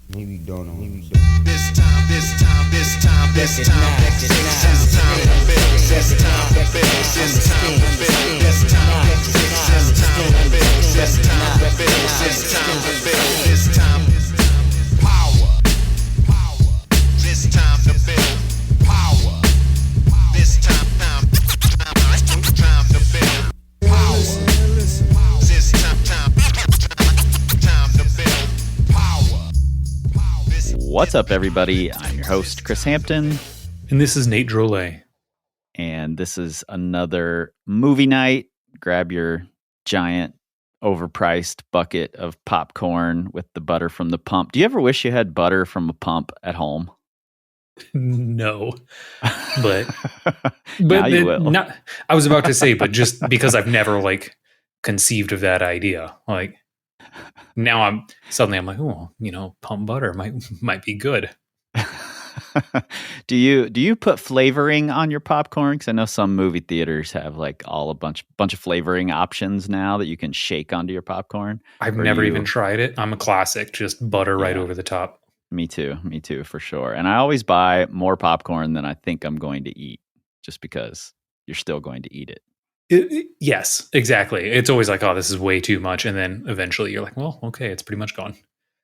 Maybe don't know. This time, this time, this time, this time, this time to build, this time to build, this time to build, this time to build, this time to build, this time to build, this time to build, this time power, this time to build power, this time to build power, this time to build power. What's up, everybody? I'm your host, Chris Hampton. And this is Nate Drolet. And this is another movie night. Grab your giant, overpriced bucket of popcorn with the butter from the pump. Do you ever wish you had butter from a pump at home? No, but Now you will. Not. I was about to say, but just because I've never conceived of that idea, now I'm like, oh, pump butter might be good. Do you put flavoring on your popcorn? Because I know some movie theaters have a bunch of flavoring options now that you can shake onto your popcorn. I've never even tried it. I'm a classic, just butter right over the top. Me too, for sure. And I always buy more popcorn than I think I'm going to eat, just because you're still going to eat it. Yes, exactly. It's always like, oh, this is way too much. And then eventually you're like, well, okay, it's pretty much gone.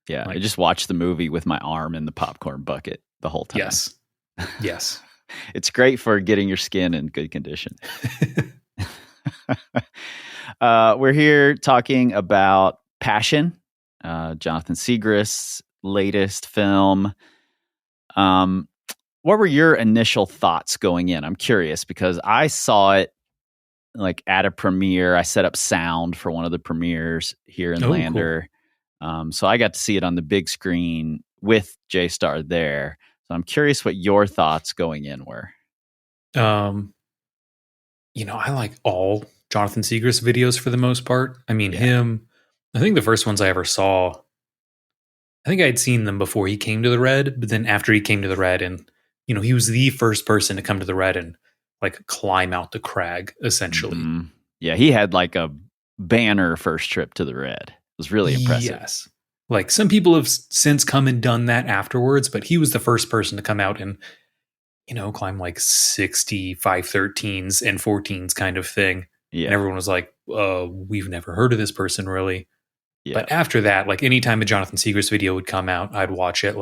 Yeah, I just watched the movie with my arm in the popcorn bucket the whole time. Yes. It's great for getting your skin in good condition. We're here talking about Passion, Jonathan Siegrist's latest film. What were your initial thoughts going in? I'm curious because I saw it at a premiere. I set up sound for one of the premieres here in Lander. Cool. So I got to see it on the big screen with J-Star there. So I'm curious what your thoughts going in were. I like all Jonathan Siegrist videos for the most part. I mean, him, I think the first ones I ever saw, I think I'd seen them before he came to the Red, but then after he came to the Red and, he was the first person to come to the Red and climb out the crag, essentially. Mm-hmm. Yeah, he had a banner first trip to the Red. It was really impressive. Yes. Some people have since come and done that afterwards, but he was the first person to come out and, climb 60, 513s and 14s kind of thing. Yeah. And everyone was like, we've never heard of this person really. Yeah. But after that, anytime a Jonathan Siegrist video would come out, I'd watch it.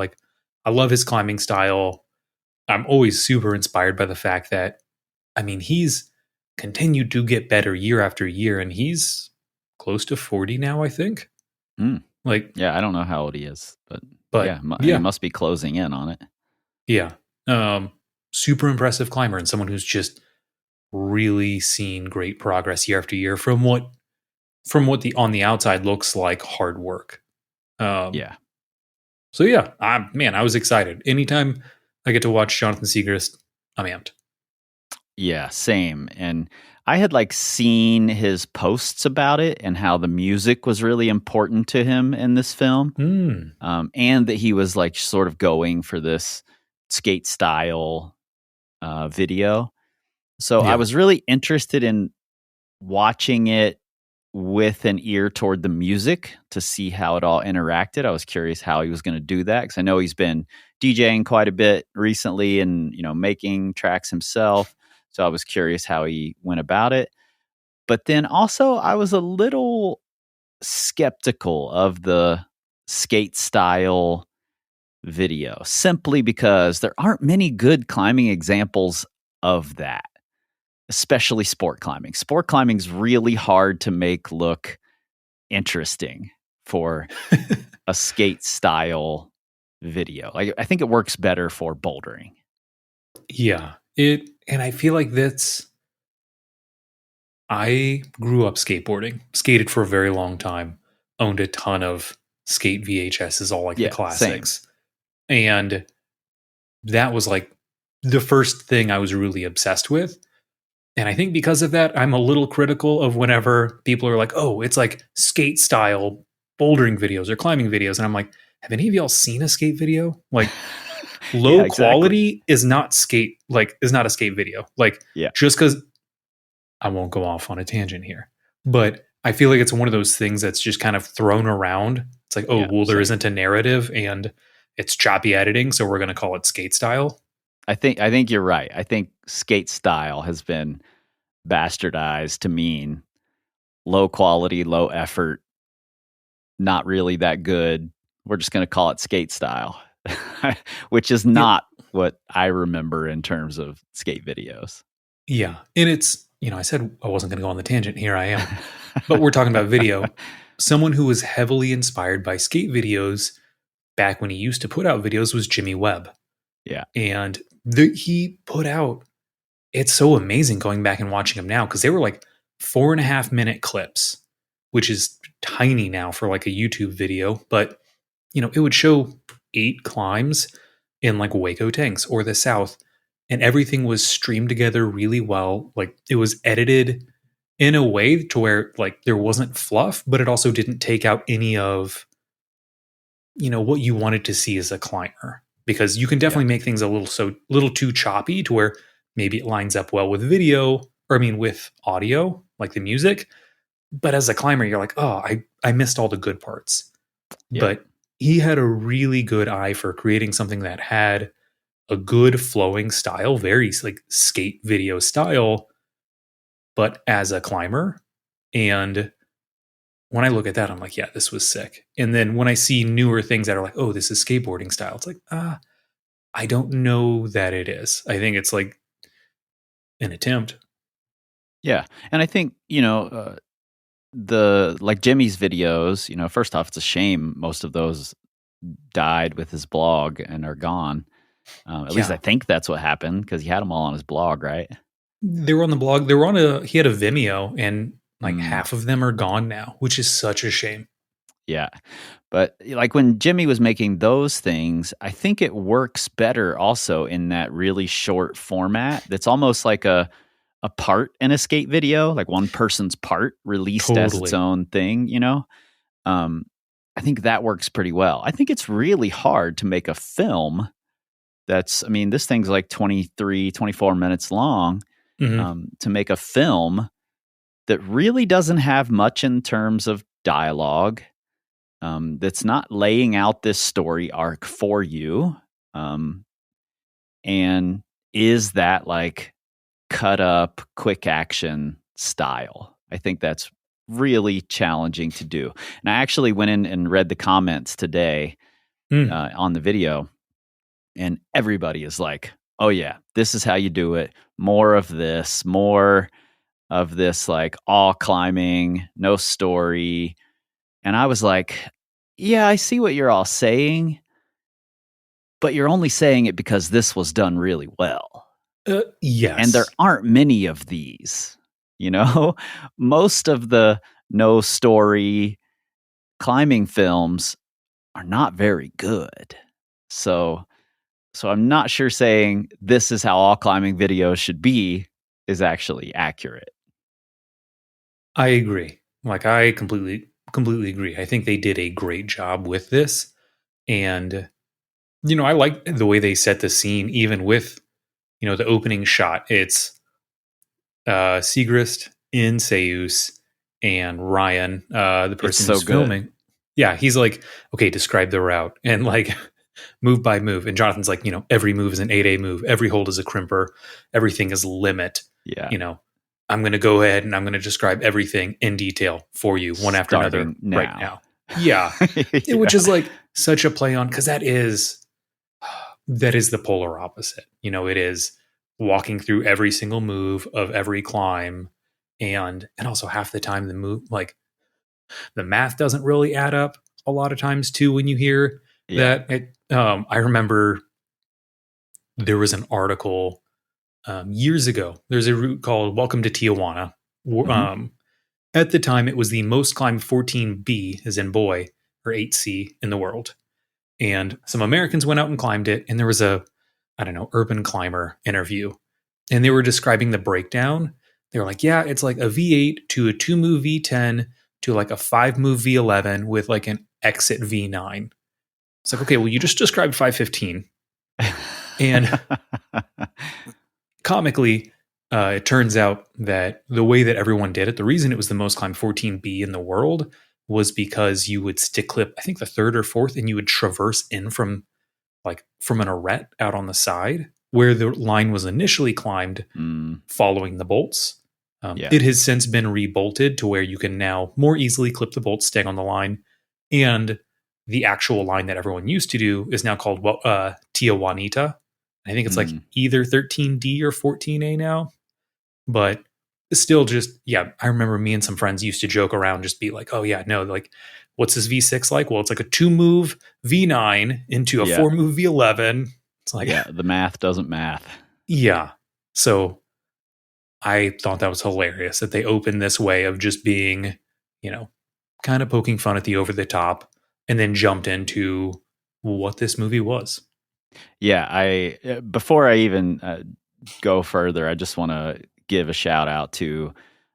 I love his climbing style. I'm always super inspired by the fact that, he's continued to get better year after year, and he's close to 40 now, I think. I don't know how old he is, but he must be closing in on it. Yeah. Super impressive climber and someone who's just really seen great progress year after year from what on the outside looks like hard work. So I was excited. Anytime I get to watch Jonathan Siegrist, I'm amped. Yeah, same. And I had seen his posts about it and how the music was really important to him in this film. And that he was sort of going for this skate style video. So I was really interested in watching it with an ear toward the music to see how it all interacted. I was curious how he was going to do that because I know he's been DJing quite a bit recently and, making tracks himself. So I was curious how he went about it. But then also I was a little skeptical of the skate style video simply because there aren't many good climbing examples of that, especially sport climbing. Sport climbing is really hard to make look interesting for a skate style video. I think it works better for bouldering. Yeah. And I feel like I grew up skateboarding, skated for a very long time, owned a ton of skate VHSs, all the classics. Same. And that was the first thing I was really obsessed with. And I think because of that, I'm a little critical of whenever people are like, oh, it's skate style bouldering videos or climbing videos. And I'm like, have any of y'all seen a skate video? Low quality is not skate, is not a skate video. Just because I won't go off on a tangent here, but I feel like it's one of those things that's just kind of thrown around. It's like, oh, well, there isn't a narrative and it's choppy editing, so we're going to call it skate style. I think you're right. I think skate style has been bastardized to mean low quality, low effort, not really that good. We're just going to call it skate style, which is not what I remember in terms of skate videos. Yeah. And it's, I said I wasn't going to go on the tangent. Here I am. But we're talking about video. Someone who was heavily inspired by skate videos back when he used to put out videos was Jimmy Webb. Yeah. And he put out, it's so amazing going back and watching them now, because they were like 4.5-minute clips, which is tiny now for like a YouTube video. But, it would show 8 climbs in like Waco tanks or the South, and everything was streamed together really well. Like it was edited in a way to where like there wasn't fluff, but it also didn't take out any of, what you wanted to see as a climber. Because you can definitely make things a little too choppy to where maybe it lines up well with video, with audio, like the music. But as a climber, you're like, oh, I missed all the good parts. Yeah. But he had a really good eye for creating something that had a good flowing style, very like skate video style, but as a climber. And when I look at that, I'm like, yeah, this was sick. And then when I see newer things that are like, oh, this is skateboarding style, it's like, I don't know that it is. I think it's like an attempt. Yeah. And I think, like Jimmy's videos, first off, it's a shame most of those died with his blog and are gone. At least I think that's what happened, because he had them all on his blog, right? They were on the blog. He had a Vimeo, and like half of them are gone now, which is such a shame. Yeah. But like when Jimmy was making those things, I think it works better also in that really short format. That's almost like a part in a skate video, like one person's part released as its own thing, I think that works pretty well. I think it's really hard to make a film that's, this thing's like 23, 24 minutes long, to make a film that really doesn't have much in terms of dialogue, that's not laying out this story arc for you, and is that like cut up, quick action style. I think that's really challenging to do. And I actually went in and read the comments today on the video, and everybody is like, oh yeah, this is how you do it. More of this, like all climbing, no story. And I was like, yeah, I see what you're all saying, but you're only saying it because this was done really well. Yes. And there aren't many of these, most of the no story climbing films are not very good. So I'm not sure saying this is how all climbing videos should be is actually accurate. I agree. Like I completely agree. I think they did a great job with this. And, I like the way they set the scene, even with, the opening shot. It's Siegrist in Seus and Ryan, the person who's filming. Yeah, he's like, okay, describe the route. And like move by move. And Jonathan's like, every move is an 8A move. Every hold is a crimper. Everything is limit. Yeah. I'm going to go ahead and I'm going to describe everything in detail for you, one after another right now. Yeah. Yeah. Which is like such a play on, because that is the polar opposite. It is walking through every single move of every climb, and also half the time the move, like the math doesn't really add up a lot of times too when you hear that. I remember there was an article years ago. There's a route called Welcome to Tijuana. At the time, it was the most climbed 14B, as in boy, or 8C in the world. And some Americans went out and climbed it. And there was a, urban climber interview. And they were describing the breakdown. They were like, yeah, it's like a V8 to a 2-move V10 to like a 5-move V11 with like an exit V9. It's like, okay, well, you just described 515. And comically, it turns out that the way that everyone did it, the reason it was the most climbed 14B in the world was because you would stick clip, I think the third or fourth, and you would traverse in from an arête out on the side where the line was initially climbed following the bolts. It has since been rebolted to where you can now more easily clip the bolts staying on the line. And the actual line that everyone used to do is now called Tia Juanita. I think it's like either 13D or 14A now. But still just, I remember me and some friends used to joke around, just be like, oh yeah, no, like, what's this V6 like? Well, it's like a 2-move V9 into a 4-move V11. It's like, the math doesn't math. Yeah. So I thought that was hilarious that they opened this way of just being, kind of poking fun at the over the top and then jumped into what this movie was. Yeah. Before I even go further, I just want to give a shout out to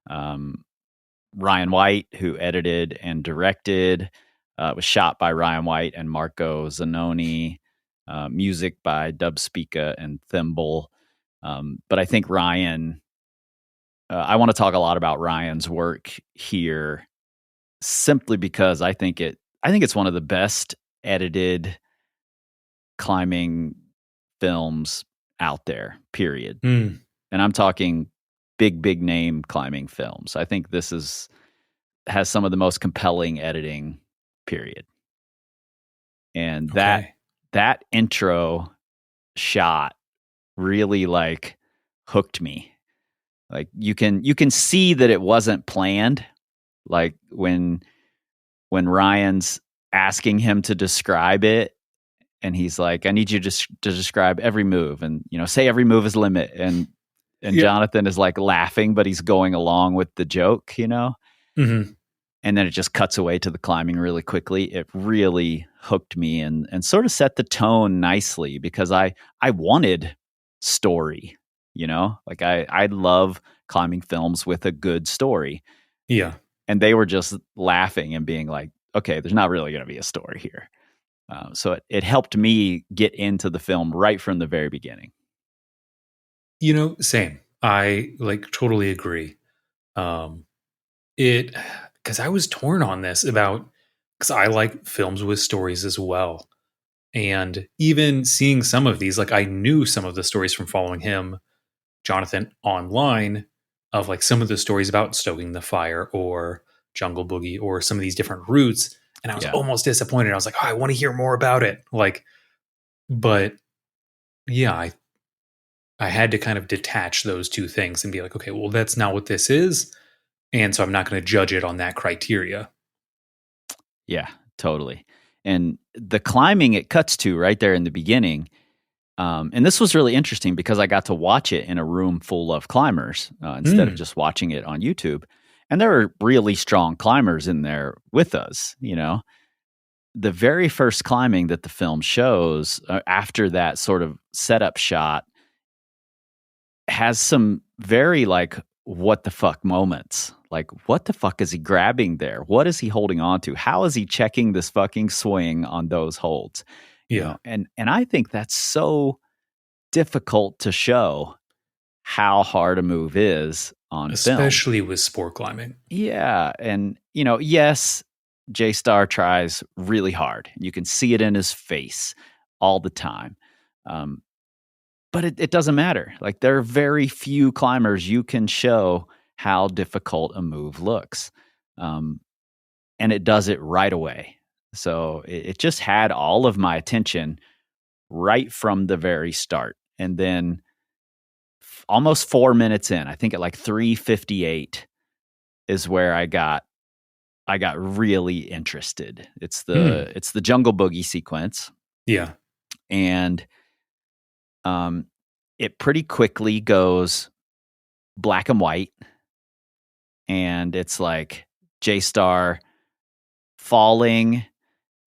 Ryan White, who edited and directed. It was shot by Ryan White and Marco Zanone. Music by Dubspeaka and Thimble. But I think Ryan, I want to talk a lot about Ryan's work here, simply because I think it's one of the best edited climbing films out there, period. And I'm talking big name climbing films. I think this has some of the most compelling editing, period. And that intro shot really like hooked me. Like you can see that it wasn't planned. Like when Ryan's asking him to describe it, and he's like, I need you to describe every move, and say every move is limit, and Jonathan is like laughing, but he's going along with the joke, Mm-hmm. And then it just cuts away to the climbing really quickly. It really hooked me and sort of set the tone nicely, because I wanted story, like I love climbing films with a good story. Yeah. And they were just laughing and being like, okay, there's not really going to be a story here. So it helped me get into the film right from the very beginning. Same. I totally agree. Because I was torn on this because I like films with stories as well. And even seeing some of these, I knew some of the stories from following him, Jonathan, online, of some of the stories about stoking the fire or Jungle Boogie or some of these different routes. And I was almost disappointed. I was like, oh, I want to hear more about it. But yeah, I had to kind of detach those two things and be like, okay, well, that's not what this is. And so I'm not going to judge it on that criteria. Yeah, totally. And the climbing it cuts to right there in the beginning. And this was really interesting because I got to watch it in a room full of climbers instead of just watching it on YouTube. And there were really strong climbers in there with us, The very first climbing that the film shows after that sort of setup shot has some very what the fuck moments. Like, what the fuck is he grabbing there? What is he holding on to? How is he checking this fucking swing on those holds? Yeah. And I think that's so difficult to show how hard a move is on film. Especially with sport climbing. Yeah. And, yes, J-Star tries really hard. You can see it in his face all the time. But it doesn't matter. There are very few climbers you can show how difficult a move looks. And it does it right away. So it just had all of my attention right from the very start. And then almost 4 minutes in, I think at 3:58 is where I got really interested. It's the Jungle Boogie sequence. Yeah. And it pretty quickly goes black and white, and it's J-Star falling,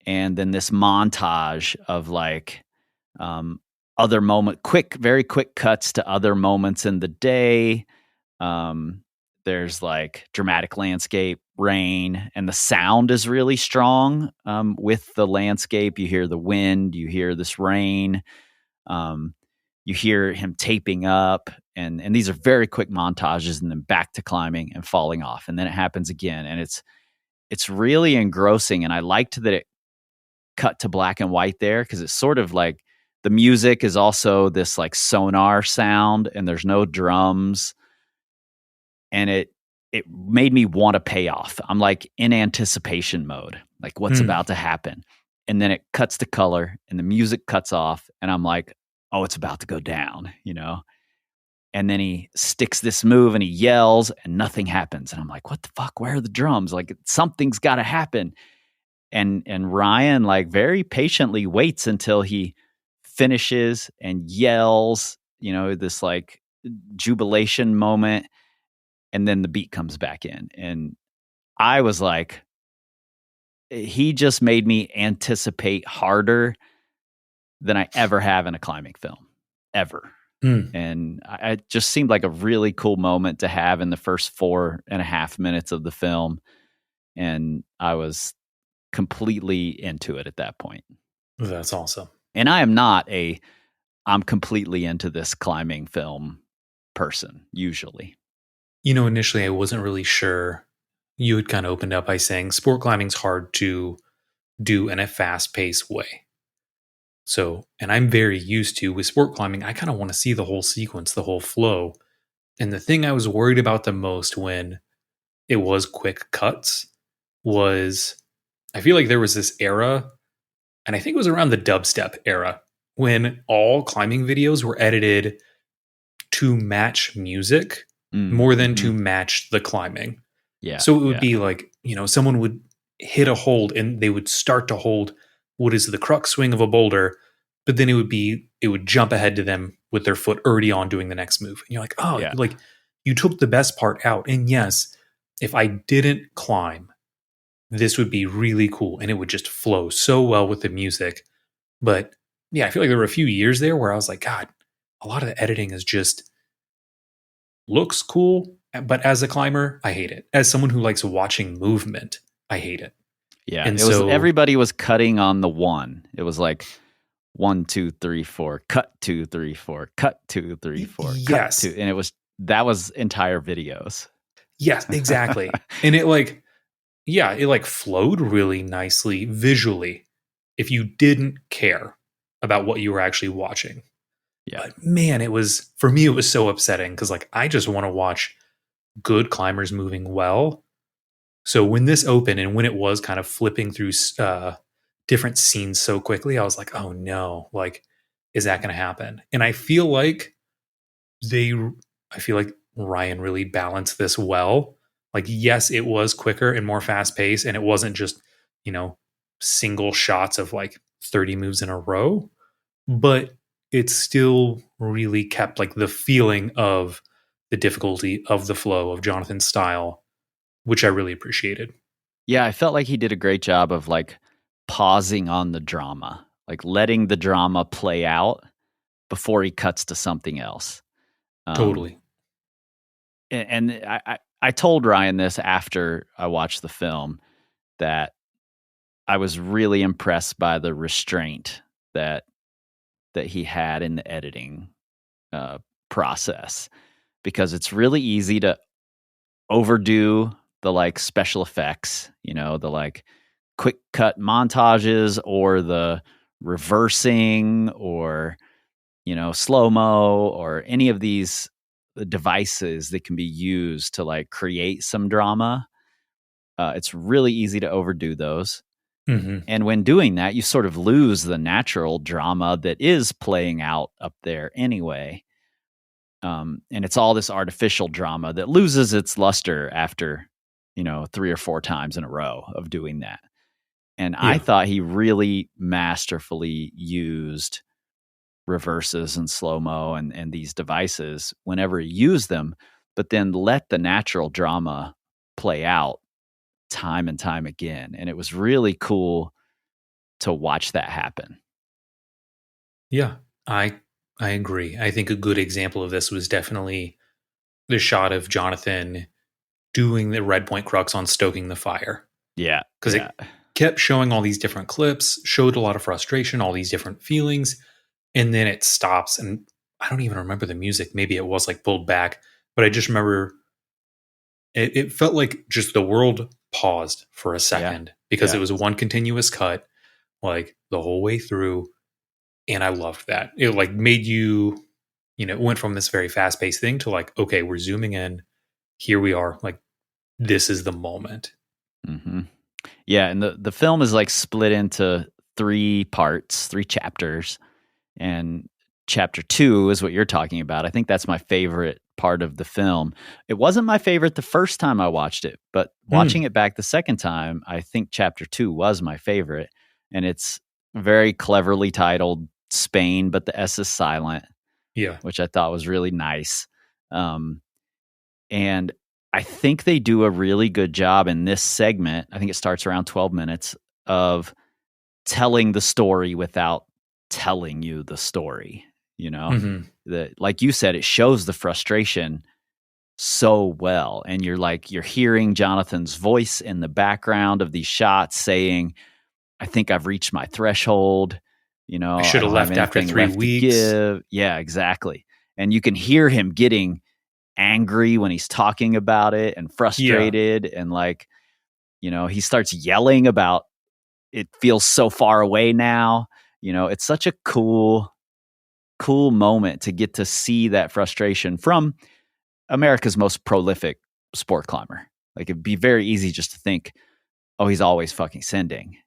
and then this montage of other very quick cuts to other moments in the day. There's dramatic landscape, rain, and the sound is really strong with the landscape. You hear the wind, you hear this rain. you hear him taping up, and these are very quick montages, and then back to climbing and falling off, and then it happens again, and it's really engrossing. And I liked that it cut to black and white there, because it's sort of like the music is also this like sonar sound, and there's no drums, and it made me want to pay off. I'm like in anticipation mode, like what's about to happen. And then it cuts to color and the music cuts off, and I'm like, oh, it's about to go down, you know? And then he sticks this move and he yells and nothing happens. And I'm like, what the fuck? Where are the drums? Like something's got to happen. And Ryan like very patiently waits until he finishes and yells, you know, this like jubilation moment. And then the beat comes back in. And I was like, he just made me anticipate harder than I ever have in a climbing film, ever. And it just seemed like a really cool moment to have in the first 4.5 minutes of the film. And I was completely into it at that point. That's awesome. And I am not I'm completely into this climbing film person, usually. You know, initially I wasn't really sure. You had kind of opened up by saying sport climbing's hard to do in a fast-paced way. So, and I'm very used to, with sport climbing, I kind of want to see the whole sequence, the whole flow. And the thing I was worried about the most when it was quick cuts was, I feel like there was this era, and I think it was around the dubstep era, when all climbing videos were edited to match music more than to match the climbing. Yeah. So it would be like, you know, someone would hit a hold and they would start to hold what is the crux swing of a boulder, but then it would jump ahead to them with their foot already on doing the next move. And you're like, oh, like you took the best part out. And yes, if I didn't climb, this would be really cool. And it would just flow so well with the music. But yeah, I feel like there were a few years there where I was like, God, a lot of the editing is just looks cool. But as a climber, I hate it. As someone who likes watching movement, I hate it. Yeah. And everybody was cutting on the one. It was like 1, 2, 3, 4, cut 2, 3, 4, cut 2, 3, 4, cut 2. And that was entire videos. Yes, exactly. And it like flowed really nicely visually if you didn't care about what you were actually watching. Yeah. But man, for me, it was so upsetting because like I just want to watch good climbers moving well. So when this opened and when it was kind of flipping through different scenes so quickly, I was like, oh no, like, is that going to happen? And I feel like Ryan really balanced this well. Like, yes, it was quicker and more fast paced, and it wasn't just, you know, single shots of like 30 moves in a row, but it still really kept like the feeling of the difficulty of the flow of Jonathan's style, which I really appreciated. Yeah, I felt like he did a great job of like pausing on the drama, like letting the drama play out before he cuts to something else. Totally. And I told Ryan this after I watched the film, that I was really impressed by the restraint that he had in the editing process, because it's really easy to overdo the like special effects, you know, the like quick cut montages or the reversing or, you know, slow-mo or any of these devices that can be used to like create some drama. It's really easy to overdo those. Mm-hmm. And when doing that, you sort of lose the natural drama that is playing out up there anyway. And it's all this artificial drama that loses its luster after, you know, 3 or 4 times in a row of doing that. And I thought he really masterfully used reverses and slow-mo and these devices whenever he used them, but then let the natural drama play out time and time again. And it was really cool to watch that happen. Yeah, I agree. I think a good example of this was definitely the shot of Jonathan doing the red point crux on stoking the fire. Yeah. Because it kept showing all these different clips, showed a lot of frustration, all these different feelings, and then it stops. And I don't even remember the music. Maybe it was like pulled back, but I just remember it felt like just the world paused for a second because it was one continuous cut, like the whole way through. And I loved that. It like made you, it went from this very fast paced thing to like, okay, we're zooming in. Here we are. Like, this is the moment. Mm-hmm. Yeah. And the film is like split into 3 parts, 3 chapters. And chapter 2 is what you're talking about. I think that's my favorite part of the film. It wasn't my favorite the first time I watched it, but watching it back the second time, I think chapter 2 was my favorite. And it's very cleverly titled Spain, but the S is silent. Yeah. Which I thought was really nice. And I think they do a really good job in this segment. I think it starts around 12 minutes of telling the story without telling you the story, like you said, it shows the frustration so well. And you're hearing Jonathan's voice in the background of these shots saying, I think I've reached my threshold. I should have left after 3 weeks. Yeah, exactly. And you can hear him getting angry when he's talking about it and frustrated. And he starts yelling about it feels so far away now. It's such a cool moment to get to see that frustration from America's most prolific sport climber. Like, it'd be very easy just to think, oh, he's always fucking sending,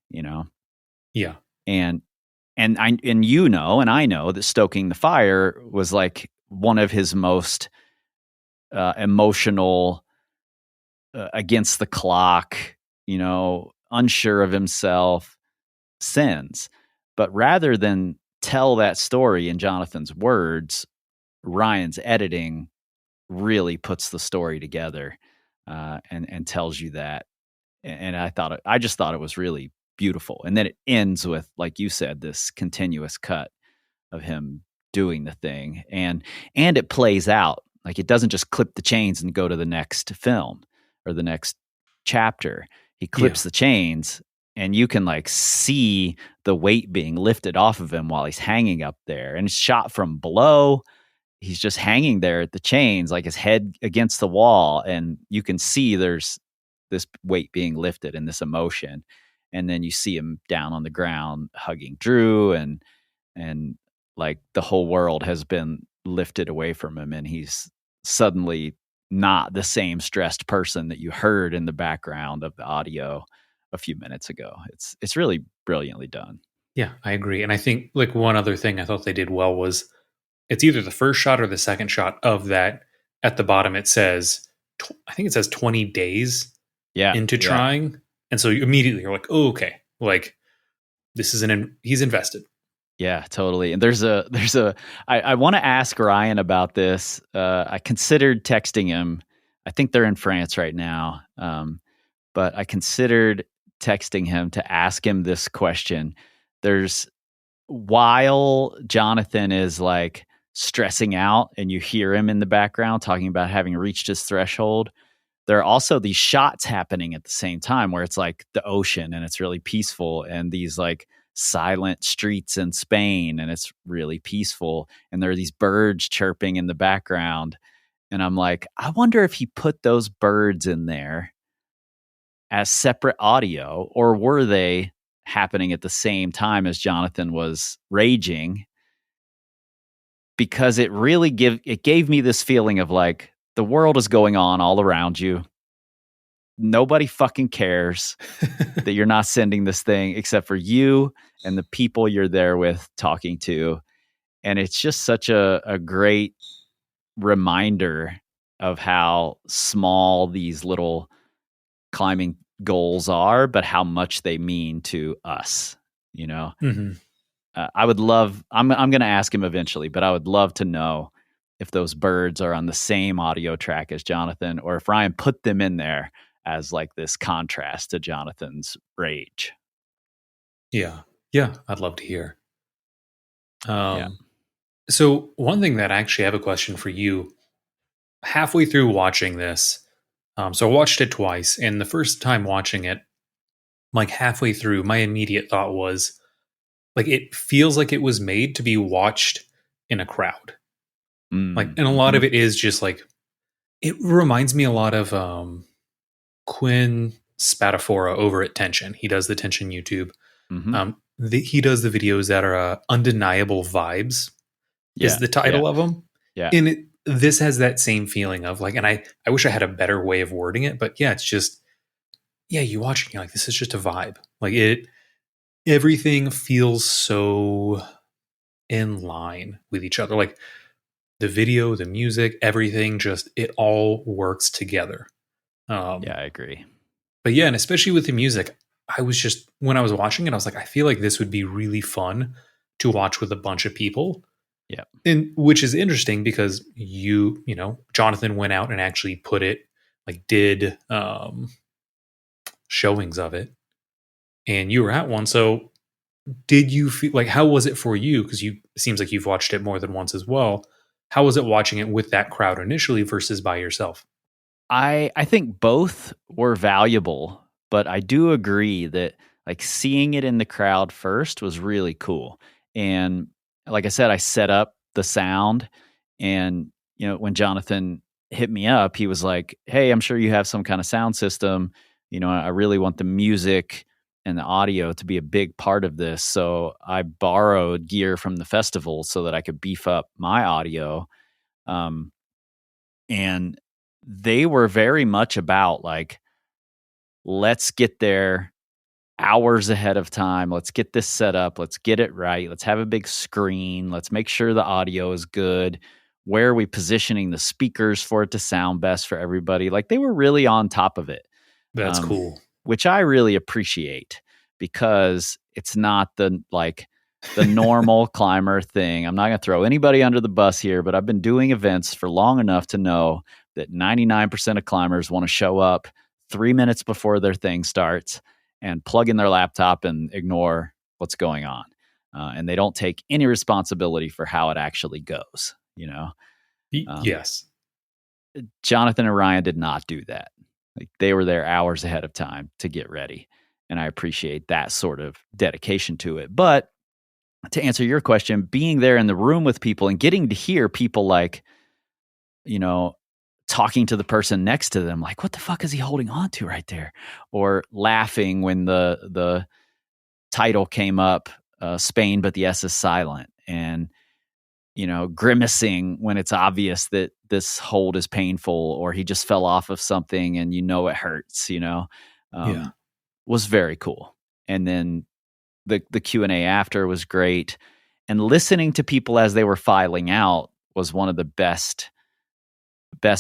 Yeah. And I know that Stoking the Fire was like one of his most emotional, against the clock, unsure of himself sins. But rather than tell that story in Jonathan's words, Ryan's editing really puts the story together and tells you that. And I just thought it was really beautiful. And then it ends with, like you said, this continuous cut of him doing the thing, and it plays out. Like, it doesn't just clip the chains and go to the next film or the next chapter. He clips the chains, and you can see the weight being lifted off of him while he's hanging up there. And it's shot from below. He's just hanging there at the chains, like his head against the wall. And you can see there's this weight being lifted and this emotion. And then you see him down on the ground hugging Drew, and like the whole world has been lifted away from him. And he's suddenly not the same stressed person that you heard in the background of the audio a few minutes ago. It's really brilliantly done. Yeah, I agree. And I think one other thing I thought they did well was it's either the first shot or the second shot of that. At the bottom, it says, I think it says 20 days into trying. And so you immediately are like, oh, okay. Like, this is he's invested. Yeah, totally. And I want to ask Ryan about this. I considered texting him. I think they're in France right now. But I considered texting him to ask him this question. While Jonathan is stressing out and you hear him in the background talking about having reached his threshold, there are also these shots happening at the same time where it's like the ocean and it's really peaceful, and these silent streets in Spain and it's really peaceful, and there are these birds chirping in the background. And I'm like, I wonder if he put those birds in there as separate audio, or were they happening at the same time as Jonathan was raging? Because it gave me this feeling of the world is going on all around you. Nobody fucking cares that you're not sending this thing except for you and the people you're there with talking to. And it's just such a great reminder of how small these little climbing goals are, but how much they mean to us, Mm-hmm. I'm going to ask him eventually, but I would love to know if those birds are on the same audio track as Jonathan, or if Ryan put them in there as this contrast to Jonathan's rage. Yeah. I'd love to hear. So one thing that I actually have a question for you, halfway through watching this, so I watched it twice, and the first time watching it, halfway through, my immediate thought was, it feels like it was made to be watched in a crowd. Like, and a lot of it is just like, it reminds me a lot of Quinn Spatafora over at Tension. He does the Tension YouTube. He does the videos that are Undeniable Vibes is the title of them. Yeah. And this has that same feeling of like, and I wish I had a better way of wording it, but yeah, it's just, yeah, you watch it, you're like, this is just a vibe. Like everything feels so in line with each other. Like the video, the music, everything, just, it all works together. Yeah, I agree. But yeah, and especially with the music, when I was watching it, I was like, I feel like this would be really fun to watch with a bunch of people. Yeah. And which is interesting because you know, Jonathan went out and actually put it, like did showings of it, and you were at one. So did you feel like, how was it for you? Because it seems like you've watched it more than once as well. How was it watching it with that crowd initially versus by yourself? I think both were valuable, but I do agree that like seeing it in the crowd first was really cool. And like I said, I set up the sound, and you know, when Jonathan hit me up, he was like, "Hey, I'm sure you have some kind of sound system. You know, I really want the music and the audio to be a big part of this." So I borrowed gear from the festival so that I could beef up my audio. And they were very much about like, let's get there hours ahead of time. Let's get this set up. Let's get it right. Let's have a big screen. Let's make sure the audio is good. Where are we positioning the speakers for it to sound best for everybody? Like they were really on top of it. That's cool. Which I really appreciate, because it's not the normal climber thing. I'm not going to throw anybody under the bus here, but I've been doing events for long enough to know that 99% of climbers want to show up 3 minutes before their thing starts and plug in their laptop and ignore what's going on. And they don't take any responsibility for how it actually goes, you know? Yes. Jonathan and Ryan did not do that. Like they were there hours ahead of time to get ready. And I appreciate that sort of dedication to it. But to answer your question, being there in the room with people and getting to hear people like, you know, talking to the person next to them, like, what the fuck is he holding on to right there? Or laughing when the title came up, Spain, but the S is silent. And, you know, grimacing when it's obvious that this hold is painful, or he just fell off of something and you know it hurts, you know, was very cool. And then the Q&A after was great. And listening to people as they were filing out was one of the best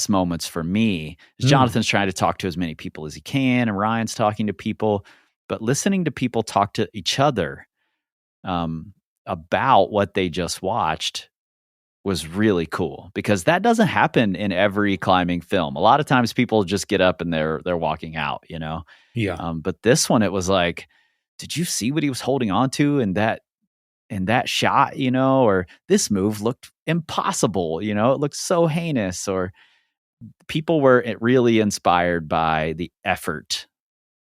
moments for me. Jonathan's trying to talk to as many people as he can, and Ryan's talking to people, but listening to people talk to each other about what they just watched was really cool, because that doesn't happen in every climbing film. A lot of times people just get up and they're walking out, you know? Yeah. But this one, it was like, did you see what he was holding on to in that shot, you know? Or this move looked impossible, you know? It looked so heinous. Or people were really inspired by the effort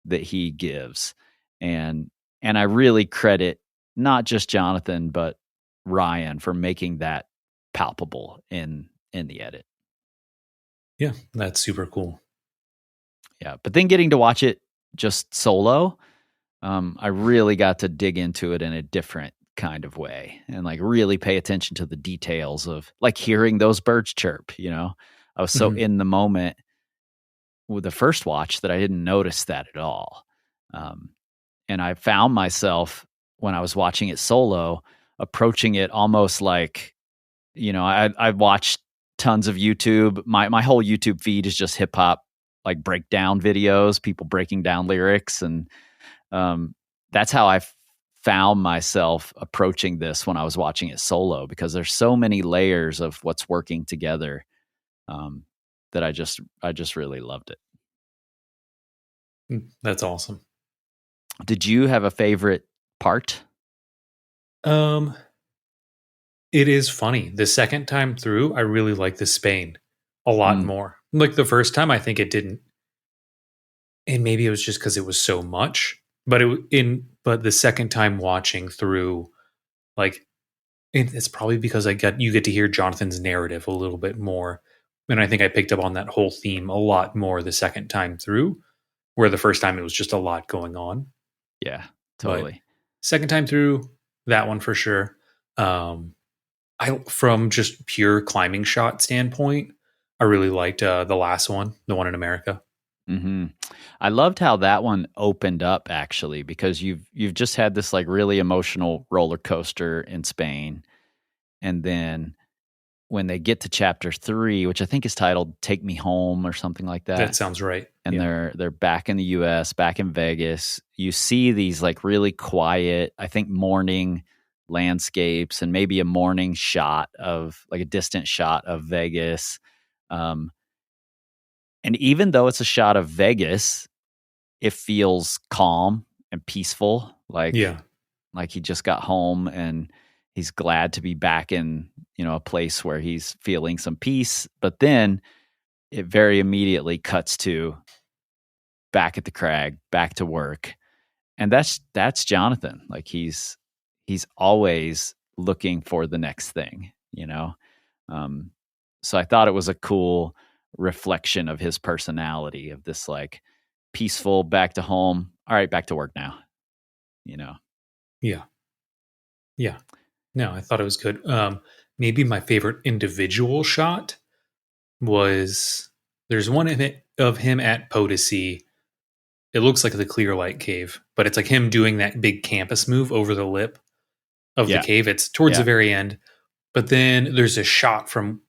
that he gives. And I really credit not just Jonathan, but Ryan for making that palpable in the edit. Yeah, that's super cool. Yeah, but then getting to watch it just solo, I really got to dig into it in a different kind of way and like really pay attention to the details of like hearing those birds chirp, you know? I was so in the moment with the first watch that I didn't notice that at all. And I found myself when I was watching it solo, approaching it almost like, you know, I watched tons of YouTube. My whole YouTube feed is just hip hop, like breakdown videos, people breaking down lyrics. And that's how I found myself approaching this when I was watching it solo, because there's so many layers of what's working together that I just really loved it. That's awesome. Did you have a favorite part? It is funny. The second time through, I really like the Spain a lot more. Like the first time, I think it didn't, and maybe it was just because it was so much. But but the second time watching through, like it's probably because you get to hear Jonathan's narrative a little bit more. And I think I picked up on that whole theme a lot more the second time through, where the first time it was just a lot going on. Yeah, totally. But second time through, that one for sure. From just pure climbing shot standpoint, I really liked the last one, the one in America. Mm-hmm. I loved how that one opened up, actually, because you've just had this like really emotional roller coaster in Spain, and then when they get to chapter 3, which I think is titled "Take Me Home" or something like that. That sounds right. And they're back in the U.S., back in Vegas. You see these like really quiet, I think, morning landscapes, and maybe a morning shot of like a distant shot of Vegas. And even though it's a shot of Vegas, it feels calm and peaceful. Like he just got home and he's glad to be back in, a place where he's feeling some peace. But then it very immediately cuts to back at the crag, back to work. And that's Jonathan. Like he's always looking for the next thing, So I thought it was a cool reflection of his personality, of this like peaceful, back to home. All right, back to work now. Yeah. No, I thought it was good. Maybe my favorite individual shot was, there's one of him at Potosi. It looks like the Clear Light Cave, but it's like him doing that big campus move over the lip of the cave. It's towards the very end. But then there's a shot from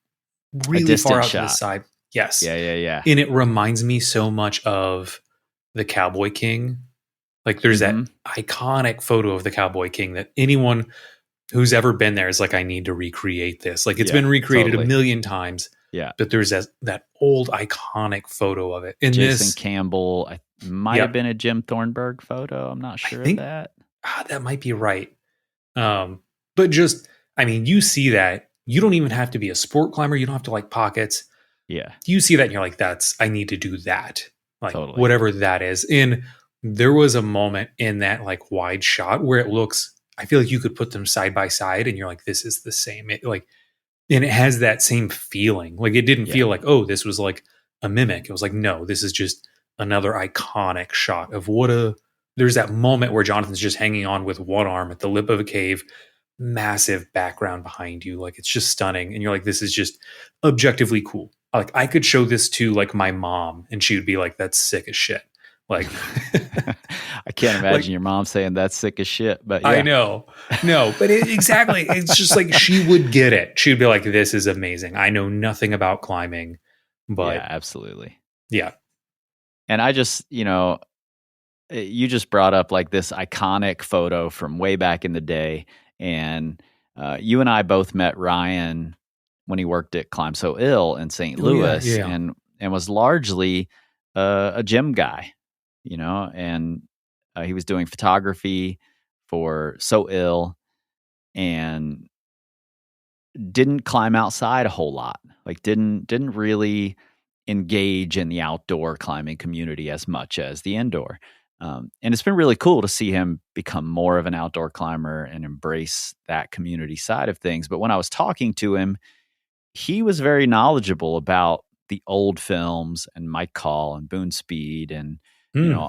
really far out to the side. Yes. Yeah. And it reminds me so much of the Cowboy King. Like there's that iconic photo of the Cowboy King that anyone who's ever been there is like, I need to recreate this. Like it's been recreated a million times. Yeah. But there's that old iconic photo of it. And Jason Campbell, might have been a Jim Thornburg photo. I'm not sure of that. That might be right. But just, you see that. You don't even have to be a sport climber. You don't have to like pockets. Yeah. You see that and you're like, I need to do that. Like totally. Whatever that is. And there was a moment in that like wide shot where it looks, I feel like you could put them side by side and you're like, this is the same. And it has that same feeling. Like it didn't feel like, oh, this was like a mimic. It was like, no, this is just another iconic shot of there's that moment where Jonathan's just hanging on with one arm at the lip of a cave, massive background behind you. Like it's just stunning. And you're like, this is just objectively cool. Like I could show this to like my mom and she would be like, that's sick as shit. Like I can't imagine your mom saying that's sick as shit, but I know. No, but exactly. It's just like she would get it. She'd be like, this is amazing. I know nothing about climbing, but yeah, absolutely. Yeah. And I just, you just brought up like this iconic photo from way back in the day. And you and I both met Ryan when he worked at Climb So Ill in St. Louis and was largely a gym guy, and he was doing photography for So Ill and didn't climb outside a whole lot. Like didn't really engage in the outdoor climbing community as much as the indoor. And it's been really cool to see him become more of an outdoor climber and embrace that community side of things. But when I was talking to him, he was very knowledgeable about the old films and Mike Call and Boone Speed and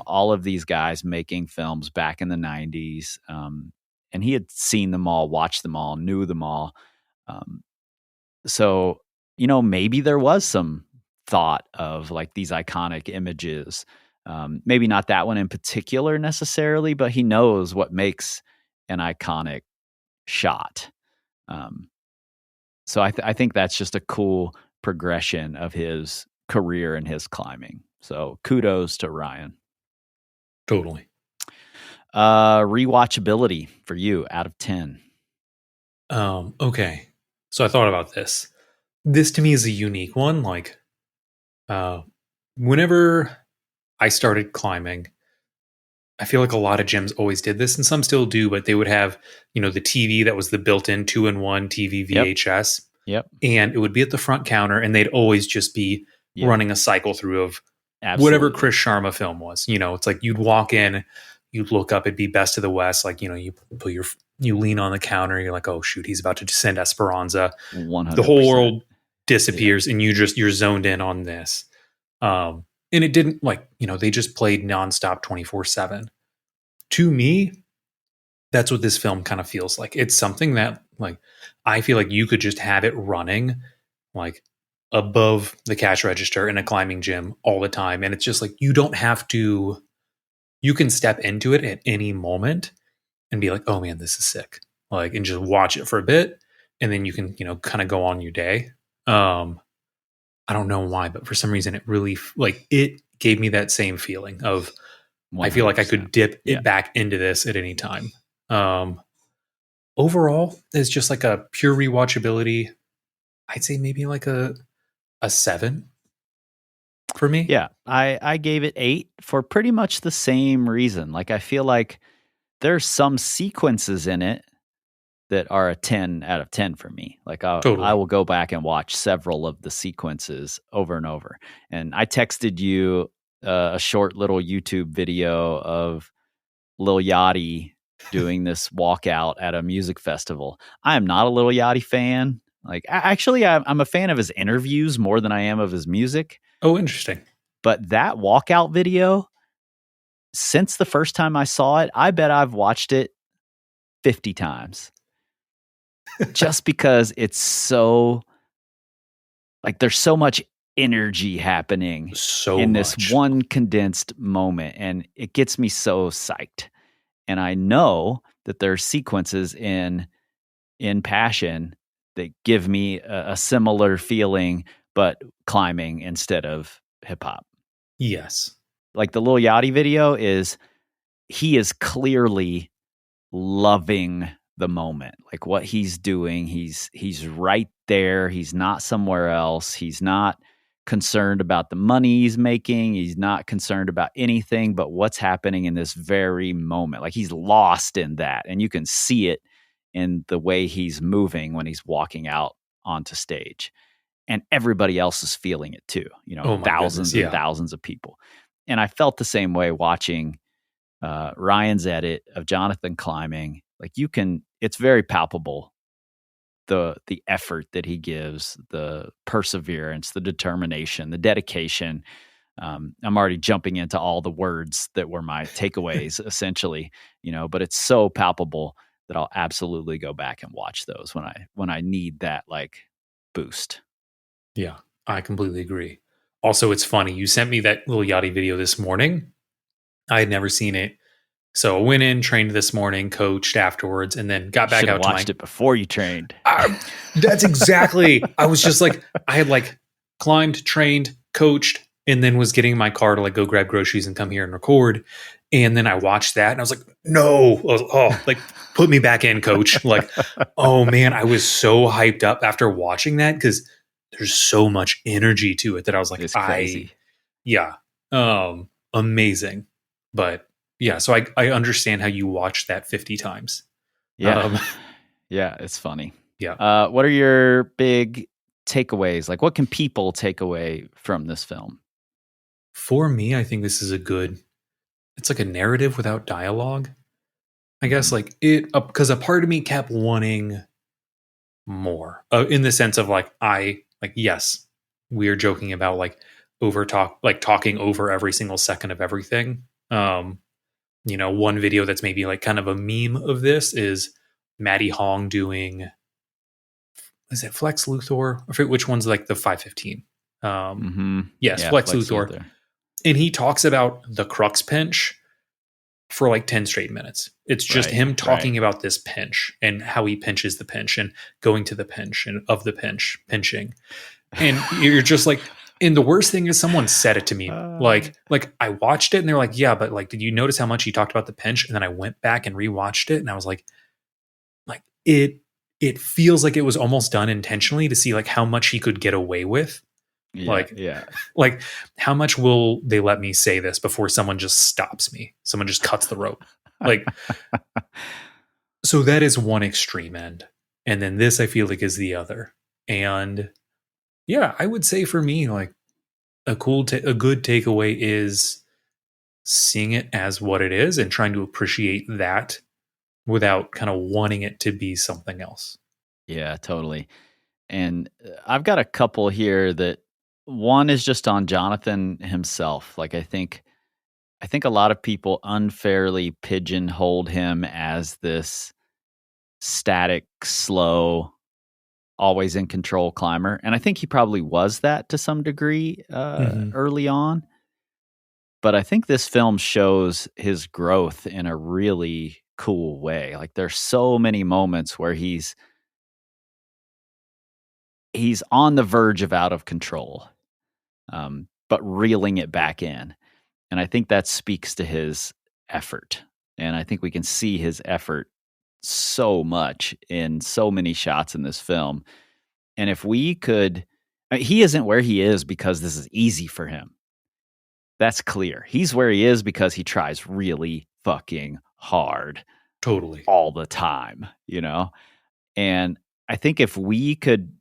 all of these guys making films back in the 90s. And he had seen them all, watched them all, knew them all. So, maybe there was some thought of like these iconic images. Maybe not that one in particular necessarily, but he knows what makes an iconic shot. So I think that's just a cool progression of his career and his climbing. So kudos to Ryan. Totally. Rewatchability for you out of 10. Okay. So I thought about this. This to me is a unique one. Like, whenever I started climbing, I feel like a lot of gyms always did this, and some still do, but they would have, the TV that was the built-in 2-in-1 TV VHS. Yep. And it would be at the front counter, and they'd always just be running a cycle through of whatever Chris Sharma film was. It's like you'd walk in, you'd look up, it'd be Best of the West. Like, you put your you lean on the counter, you're like, oh shoot, he's about to descend Esperanza. 100%. The whole world disappears and you're zoned in on this. And it didn't they just played nonstop 24/7. To me, that's what this film kind of feels like. It's something that I feel like you could just have it running above the cash register in a climbing gym all the time. And it's just you don't have to, you can step into it at any moment and be like, oh man, this is sick. And just watch it for a bit. And then you can, kind of go on your day. I don't know why, but for some reason it really it gave me that same feeling of 100%. I feel like I could dip it back into this at any time. Overall, it's just a pure rewatchability. I'd say maybe a 7 for me. Yeah, I gave it 8 for pretty much the same reason. I feel like there's some sequences in it that are a 10 out of 10 for me. Totally. I will go back and watch several of the sequences over and over. And I texted you a short little YouTube video of Lil Yachty doing this walkout at a music festival. I am not a Lil Yachty fan. Actually, I'm a fan of his interviews more than I am of his music. Oh, interesting. But that walkout video, since the first time I saw it, I bet I've watched it 50 times. Just because it's so there's so much energy happening in this one condensed moment, and it gets me so psyched. And I know that there's sequences in Passion that give me a similar feeling, but climbing instead of hip hop. Yes. The Lil Yachty video he is clearly loving the moment. What he's doing, he's right there. He's not somewhere else. He's not concerned about the money he's making. He's not concerned about anything but what's happening in this very moment. He's lost in that. And you can see it in the way he's moving when he's walking out onto stage. And everybody else is feeling it too. Thousands and thousands of people. And I felt the same way watching Ryan's edit of Jonathan climbing. It's very palpable, the effort that he gives, the perseverance, the determination, the dedication. I'm already jumping into all the words that were my takeaways, essentially, but it's so palpable that I'll absolutely go back and watch those when I need that boost. Yeah, I completely agree. Also, it's funny. You sent me that Lil Yachty video this morning. I had never seen it. So I went in, trained this morning, coached afterwards, and then got back out to watched it before you trained. That's exactly. I was just I had climbed, trained, coached, and then was getting in my car to go grab groceries and come here and record. And then I watched that and I was like, no, put me back in, coach. Oh man, I was so hyped up after watching that because there's so much energy to it that I was like, it's crazy. Amazing. But yeah, so I understand how you watched that 50 times. Yeah. Yeah, it's funny. Yeah. What are your big takeaways? What can people take away from this film? For me, I think this is it's a narrative without dialogue. I guess because a part of me kept wanting more in the sense of yes, we are joking about talking over every single second of everything. One video that's maybe kind of a meme of this is Maddie Hong doing, is it Flex Luthor? I forget which one's the 515. Yes, Flex Luthor. And he talks about the crux pinch for 10 straight minutes. It's just him talking about this pinch and how he pinches the pinch and going to the pinch and of the pinch, pinching. And you're just and the worst thing is someone said it to me. I watched it and they were yeah, but did you notice how much he talked about the pinch? And then I went back and rewatched it and I was it feels like it was almost done intentionally to see how much he could get away with. How much will they let me say this before someone just stops me? Someone just cuts the rope. So that is one extreme end. And then this I feel is the other. And yeah, I would say for me, a good takeaway is seeing it as what it is and trying to appreciate that without kind of wanting it to be something else. Yeah, totally. And I've got a couple here that one is just on Jonathan himself. Like I think a lot of people unfairly pigeonholed him as this static, slow, always in control climber. And I think he probably was that to some degree early on. But I think this film shows his growth in a really cool way. Like there's so many moments where he's on the verge of out of control, but reeling it back in. And I think that speaks to his effort. And I think we can see his effort so much in so many shots in this film. And if we could, he isn't where he is because this is easy for him. That's clear. He's where he is because he tries really fucking hard. Totally. All the time, you know? And I think if we could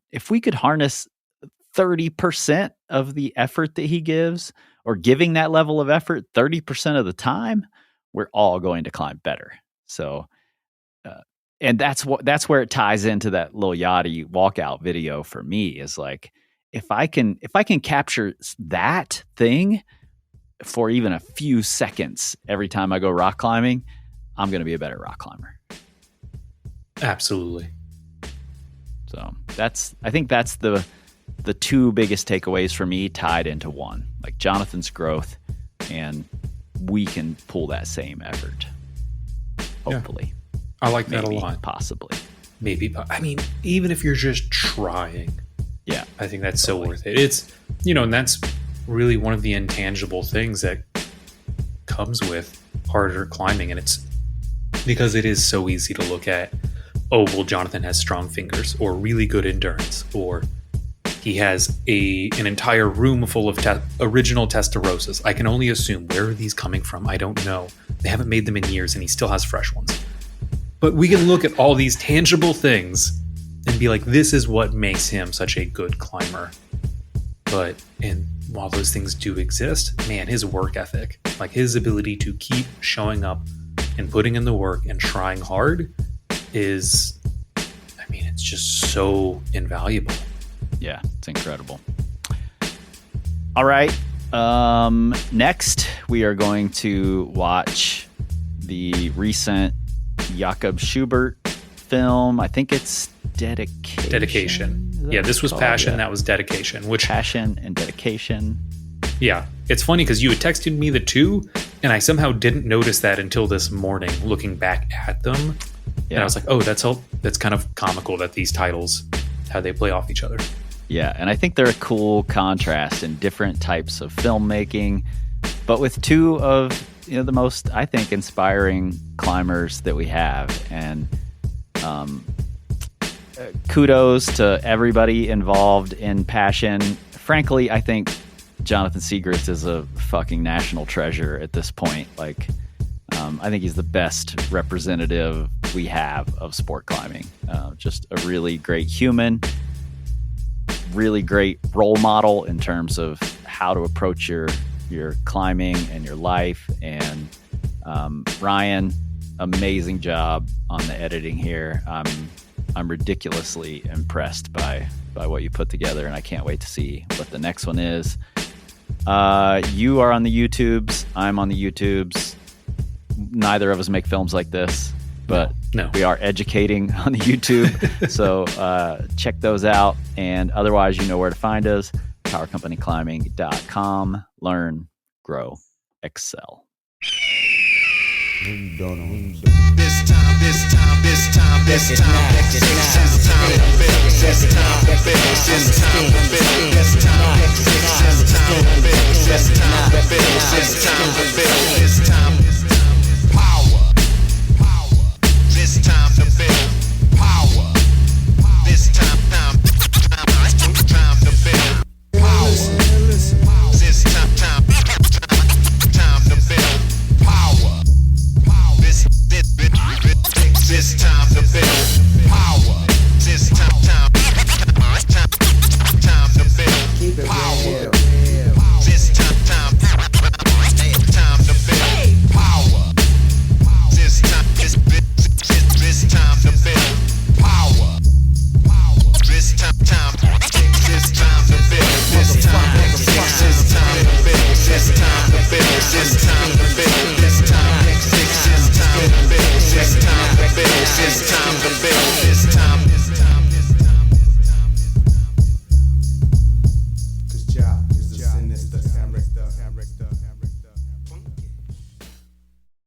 harness 30% of the effort that he gives, or giving that level of effort 30% of the time, we're all going to climb better. So, and that's where it ties into that Lil Yachty walkout video for me, is like, if I can capture that thing for even a few seconds every time I go rock climbing, I'm going to be a better rock climber. Absolutely. So I think that's the two biggest takeaways for me tied into one, like Jonathan's growth, and we can pull that same effort. Hopefully. Yeah. I like that a lot. Possibly. Maybe. I mean, even if you're just trying. Yeah. I think that's so worth it. It's, and that's really one of the intangible things that comes with harder climbing. And it's because it is so easy to look at, oh, well, Jonathan has strong fingers, or really good endurance, or he has an entire room full of original Testarossas. I can only assume, where are these coming from? I don't know. They haven't made them in years, and he still has fresh ones. But we can look at all these tangible things and be like, this is what makes him such a good climber. And while those things do exist, man, his work ethic, like his ability to keep showing up and putting in the work and trying hard is, it's just so invaluable. Yeah, it's incredible. All right. Next, we are going to watch the recent Jakob Schubert film. I think it's Dedication. Yeah, this was Passion. That was Dedication. Passion and Dedication. Yeah, it's funny because you had texted me the two, and I somehow didn't notice that until this morning, looking back at them. Yeah. And I was like, oh, that's kind of comical that these titles, how they play off each other. Yeah, and I think they're a cool contrast in different types of filmmaking, but with two of the most, I think, inspiring climbers that we have. And kudos to everybody involved in Passion. Frankly, I think Jonathan Siegrist is a fucking national treasure at this point. Like, I think he's the best representative we have of sport climbing. Just a really great human, really great role model in terms of how to approach your climbing and your life. And Ryan, amazing job on the editing here. I'm ridiculously impressed by what you put together, and I can't wait to see what the next one is. You are on the YouTubes. I'm on the YouTubes. Neither of us make films like this, but no. We are educating on the YouTube. So check those out. And otherwise, you know where to find us. PowerCompanyClimbing.com. Learn, grow, excel. We don't know. This time, this time, this time, this time, this time, this time, this time, this time, this time, this time, this time, this time, this time, this time.